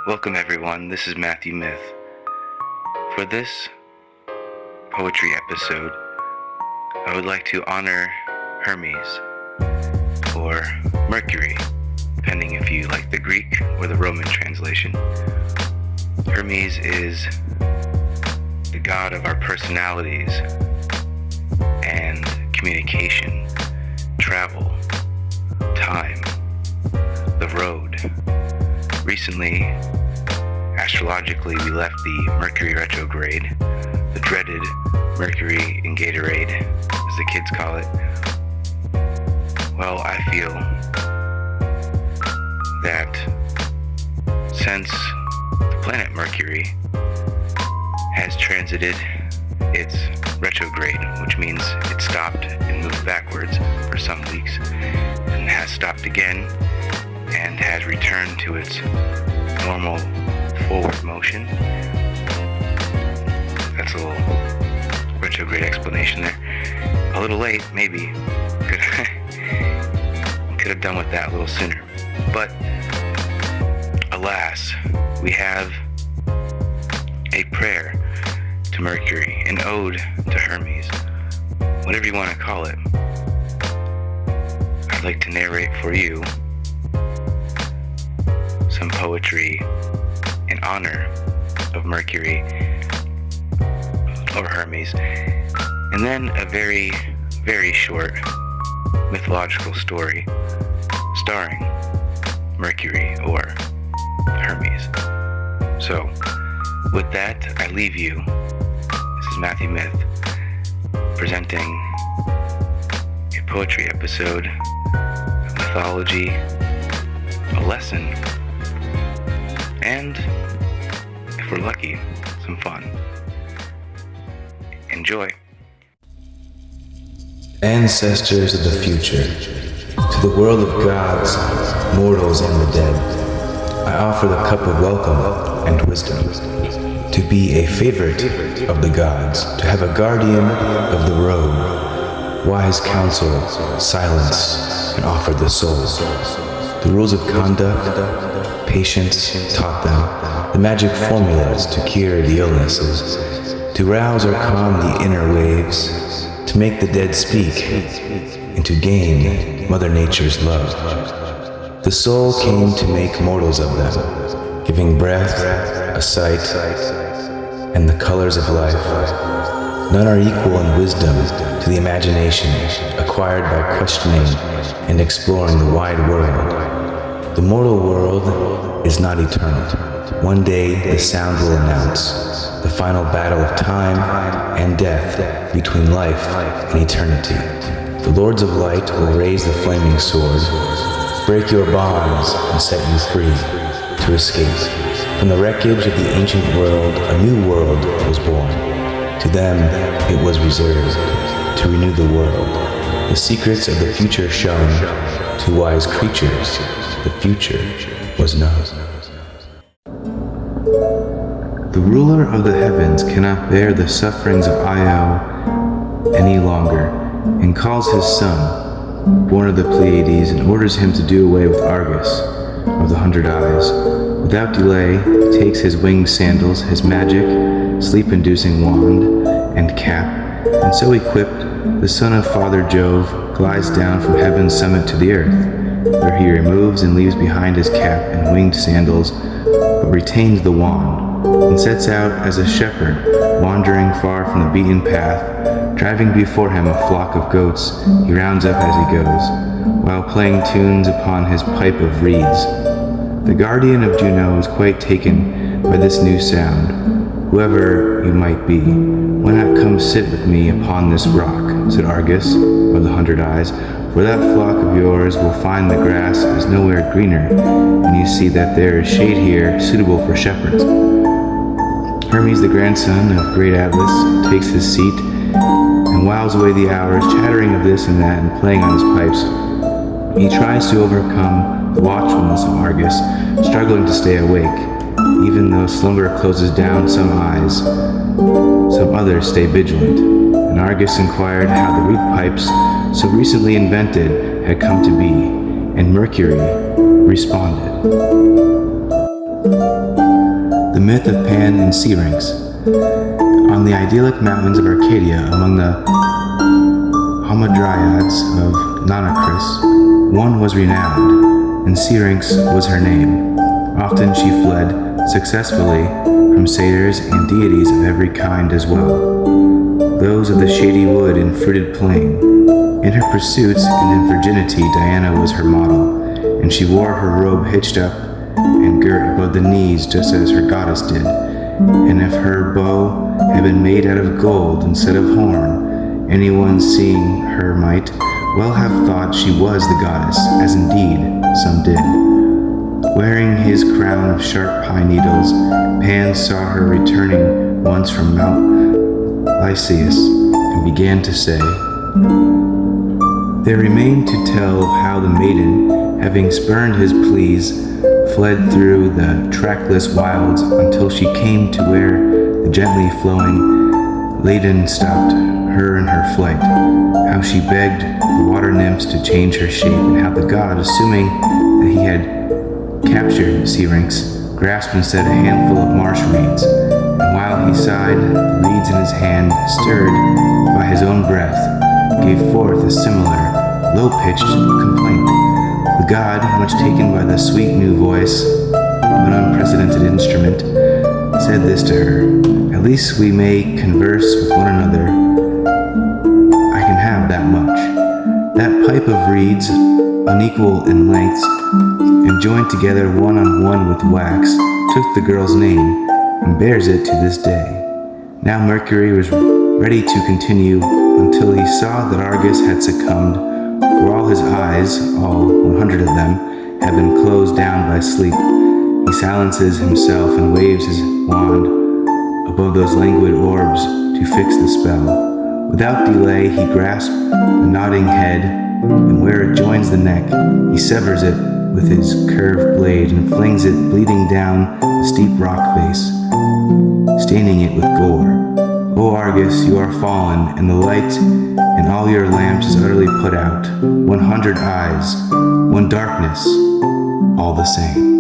Welcome everyone, this is Mythyw Myth. For this poetry episode, I would like to honor Hermes, or Mercury, depending if you like the Greek or the Roman translation. Hermes is the god of our personalities and communication, travel, time, the road. Recently, astrologically, we left the Mercury retrograde, the dreaded Mercury in Gatorade, as the kids call it. Well, I feel that since the planet Mercury has transited its retrograde, which means it stopped and moved backwards for some weeks, and has stopped again, and has returned to its normal forward motion. That's a little retrograde explanation there. A little late, maybe. Could have done with that a little sooner. But alas, we have a prayer to Mercury, an ode to Hermes, whatever you want to call it. I'd like to narrate for you some poetry in honor of Mercury or Hermes, and then a very, very short mythological story starring Mercury or Hermes. So, with that, I leave you. This is Mythyw Myth presenting a poetry episode of mythology, a lesson, and, if we're lucky, some fun. Enjoy. Ancestors of the future, to the world of gods, mortals, and the dead, I offer the cup of welcome and wisdom. To be a favorite of the gods, to have a guardian of the road, wise counsel, silence, and offer the soul. The rules of conduct, patience taught them, the magic formulas to cure the illnesses, to rouse or calm the inner waves, to make the dead speak, and to gain Mother Nature's love. The soul came to make mortals of them, giving breath, a sight, and the colors of life. None are equal in wisdom to the imagination acquired by questioning and exploring the wide world. The mortal world is not eternal. One day the sound will announce the final battle of time and death between life and eternity. The lords of light will raise the flaming sword, break your bonds and set you free to escape. From the wreckage of the ancient world, a new world was born. To them it was reserved to renew the world. The secrets of the future shown to wise creatures. The future was known. The ruler of the heavens cannot bear the sufferings of Io any longer, and calls his son, born of the Pleiades, and orders him to do away with Argus of the 100 Eyes. Without delay, he takes his winged sandals, his magic, sleep-inducing wand, and cap, and so equipped, the son of Father Jove glides down from heaven's summit to the earth, where he removes and leaves behind his cap and winged sandals, but retains the wand, and sets out as a shepherd, wandering far from the beaten path, driving before him a flock of goats he rounds up as he goes, while playing tunes upon his pipe of reeds. The guardian of Juno is quite taken by this new sound. Whoever you might be, why not come sit with me upon this rock, said Argus of the 100 Eyes, for that flock of yours will find the grass is nowhere greener, and you see that there is shade here suitable for shepherds. Hermes, the grandson of great Atlas, takes his seat and whiles away the hours, chattering of this and that and playing on his pipes. He tries to overcome the watchfulness of Argus, struggling to stay awake. Even though slumber closes down some eyes, some others stay vigilant. And Argus inquired how the reed pipes, so recently invented, had come to be, and Mercury responded. The myth of Pan and Syrinx. On the idyllic mountains of Arcadia, among the Hamadryads of Nanacris, one was renowned, and Syrinx was her name. Often she fled successfully from satyrs and deities of every kind as well, those of the shady wood and fruited plain. In her pursuits and in virginity, Diana was her model, and she wore her robe hitched up and girt above the knees just as her goddess did. And if her bow had been made out of gold instead of horn, anyone seeing her might well have thought she was the goddess, as indeed some did. Wearing his crown of sharp pine needles, Pan saw her returning once from Mount Lycaeus, and began to say, "There remained to tell how the maiden, having spurned his pleas, fled through the trackless wilds until she came to where the gently flowing Ladon stopped her in her flight, how she begged the water nymphs to change her shape, and how the god, assuming that he had captured Syrinx, grasped instead a handful of marsh reeds, and while he sighed, the reeds in his hand, stirred by his own breath, gave forth a similar, low-pitched complaint. The god, much taken by the sweet new voice of an unprecedented instrument, said this to her, "At least we may converse with one another. I can have that much." That pipe of reeds, unequal in lengths, and joined together one on one with wax, took the girl's name, and bears it to this day. Now Mercury was ready to continue until he saw that Argus had succumbed, for all his eyes, all 100 of them, have been closed down by sleep. He silences himself and waves his wand above those languid orbs to fix the spell. Without delay, he grasps the nodding head, and where it joins the neck, he severs it with his curved blade and flings it bleeding down the steep rock face, staining it with gore. O Argus, you are fallen, and the light in all your lamps is utterly put out. 100 eyes, one darkness, all the same.